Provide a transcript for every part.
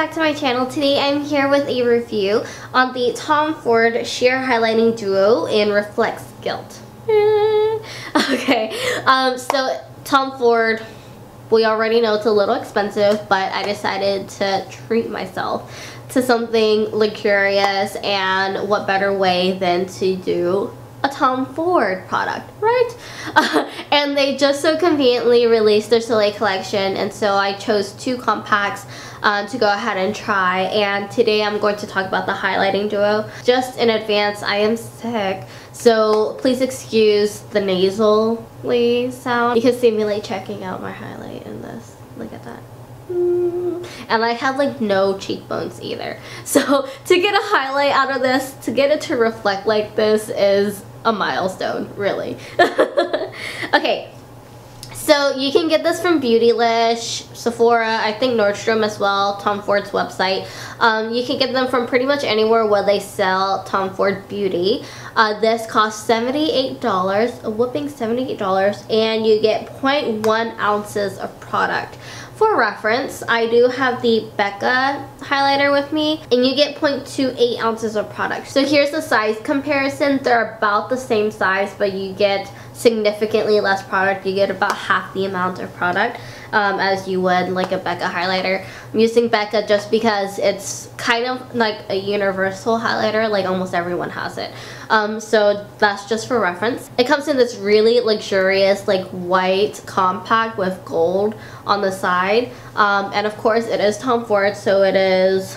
back to my channel. Today I'm here with a review on the Tom Ford Sheer Highlighting Duo in Reflects Gilt. Okay, so Tom Ford, we already know it's a little expensive, but I decided to treat myself to something luxurious, and what better way than to do a Tom Ford product, right? And they just so conveniently released their Soleil collection, and so I chose two compacts to go ahead and try. And today I'm going to talk about the highlighting duo. Just in advance, I am sick, so please excuse the nasally sound. You can see me like checking out my highlight in this. Look at that. And I have like no cheekbones either, so to get a highlight out of this, to get it to reflect like this, is a milestone, really. Okay, so you can get this from Beautylish, Sephora, I think Nordstrom as well, Tom Ford's website. You can get them from pretty much anywhere where they sell Tom Ford beauty. This costs $78, a whopping $78, and you get 0.1 ounces of product. For reference, I do have the Becca highlighter with me, and you get 0.28 ounces of product. So here's the size comparison. They're about the same size, but you get significantly less product. You get about half the amount of product as you would like a Becca highlighter. I'm using Becca just because it's kind of like a universal highlighter, like almost everyone has it. So that's just for reference. It comes in this really luxurious like white compact with gold on the side, and of course it is Tom Ford, so it is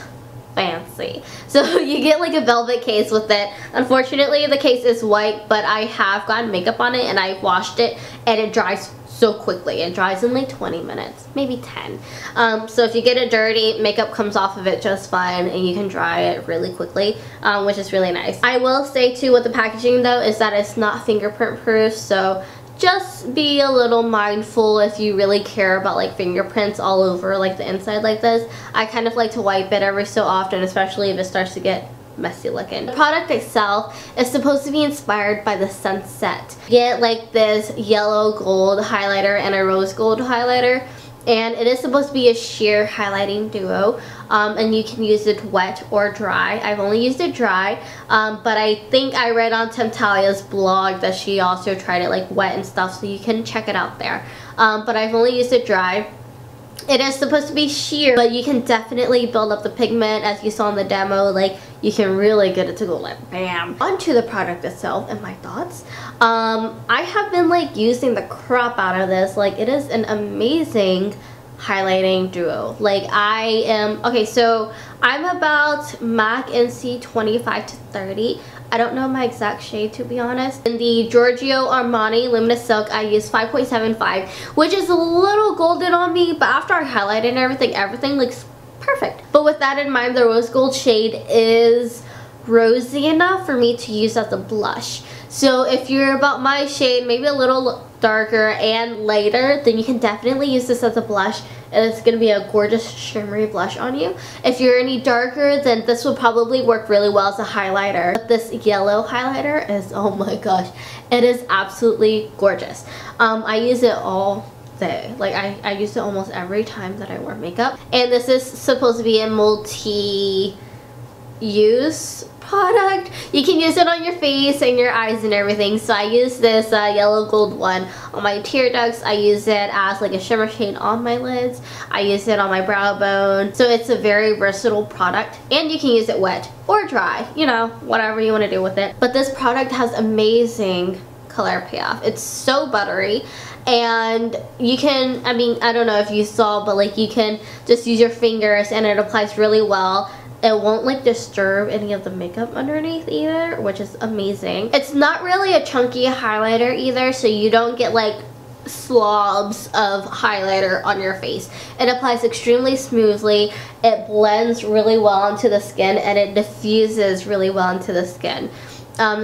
fancy. So you get like a velvet case with it. Unfortunately the case is white, but I have gotten makeup on it and I washed it, and it dries so quickly. It dries in like 20 minutes, maybe 10. So if you get it dirty, makeup comes off of it just fine, and you can dry it really quickly, which is really nice. I will say too with the packaging though is that it's not fingerprint proof, so just be a little mindful if you really care about like fingerprints all over like the inside like this. I kind of like to wipe it every so often, especially if it starts to get messy looking. The product itself is supposed to be inspired by the sunset. You get like this yellow gold highlighter and a rose gold highlighter, and it is supposed to be a sheer highlighting duo, and you can use it wet or dry. I've only used it dry, but I think I read on Temptalia's blog that she also tried it like wet and stuff, so you can check it out there. But I've only used it dry. It is supposed to be sheer, but you can definitely build up the pigment, as you saw in the demo. Like, you can really get it to go like bam. Onto the product itself and my thoughts. I have been like using the crap out of this. Like, it is an amazing highlighting duo. Like, I am, okay, so I'm about MAC NC 25 to 30. I don't know my exact shade, to be honest. In the Giorgio Armani Luminous Silk, I use 5.75, which is a little golden on me, but after I highlighted and everything looks perfect. But with that in mind, the rose gold shade is rosy enough for me to use as a blush. So if you're about my shade, maybe a little darker and lighter, then you can definitely use this as a blush, and it's going to be a gorgeous shimmery blush on you. If you're any darker, then this will probably work really well as a highlighter. But this yellow highlighter is, oh my gosh, it is absolutely gorgeous. I use it all day. Like, I use it almost every time that I wear makeup. And this is supposed to be a multi-use product. You can use it on your face and your eyes and everything. So I use this yellow gold one on my tear ducts. I use it as like a shimmer shade on my lids. I use it on my brow bone. So it's a very versatile product, and you can use it wet or dry, you know, whatever you want to do with it. But this product has amazing color payoff. It's so buttery, and you can, I mean, I don't know if you saw, but like you can just use your fingers and it applies really well. It won't like disturb any of the makeup underneath either, which is amazing. It's not really a chunky highlighter either, so you don't get like slobs of highlighter on your face. It applies extremely smoothly, it blends really well into the skin, and it diffuses really well into the skin.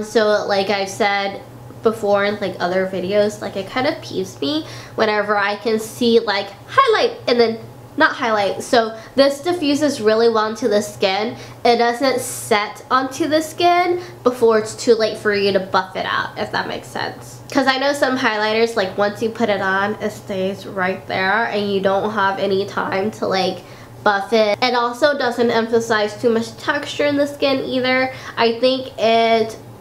So like I've said before in like other videos, like it kind of peeves me whenever I can see like highlight and then not highlight. So this diffuses really well into the skin. It doesn't set onto the skin before it's too late for you to buff it out, if that makes sense. Because I know some highlighters, like once you put it on, it stays right there and you don't have any time to like buff it. It also doesn't emphasize too much texture in the skin either. I think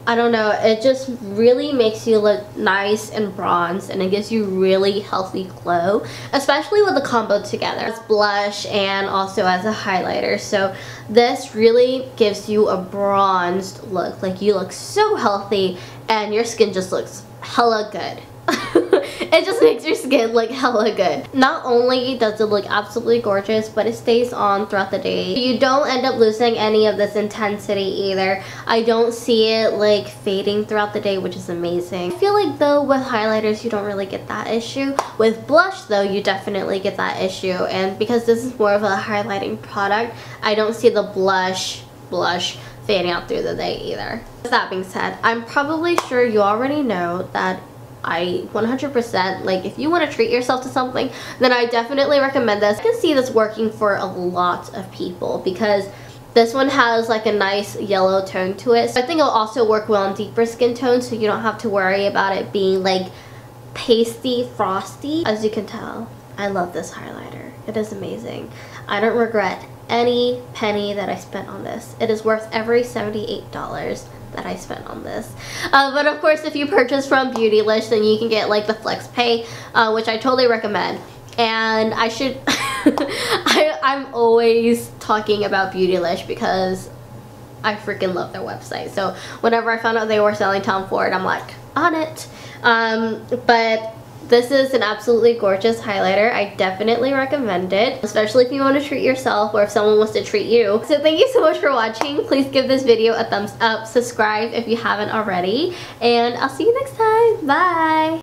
I don't know, it just really makes you look nice and bronzed, and it gives you really healthy glow, especially with the combo together. It's blush and also as a highlighter, so this really gives you a bronzed look. Like, you look so healthy and your skin just looks hella good. It just makes your skin look hella good. Not only does it look absolutely gorgeous, but it stays on throughout the day. You don't end up losing any of this intensity either. I don't see it like fading throughout the day, which is amazing. I feel like though with highlighters you don't really get that issue. With blush though, you definitely get that issue, and because this is more of a highlighting product, I don't see the blush fading out through the day either. With that being said, I'm probably sure you already know that I 100%, like, if you want to treat yourself to something, then I definitely recommend this. I can see this working for a lot of people because this one has like a nice yellow tone to it. So I think it'll also work well on deeper skin tones, so you don't have to worry about it being like pasty frosty. As you can tell, I love this highlighter. It is amazing. I don't regret any penny that I spent on this. It is worth every $78 that I spent on this. But of course, if you purchase from Beautylish, then you can get like the flex pay, which I totally recommend. And I should I'm always talking about Beautylish because I freaking love their website. So whenever I found out they were selling Tom Ford, I'm like on it. But this is an absolutely gorgeous highlighter. I definitely recommend it, especially if you want to treat yourself or if someone wants to treat you. So thank you so much for watching. Please give this video a thumbs up, subscribe if you haven't already, and I'll see you next time. Bye!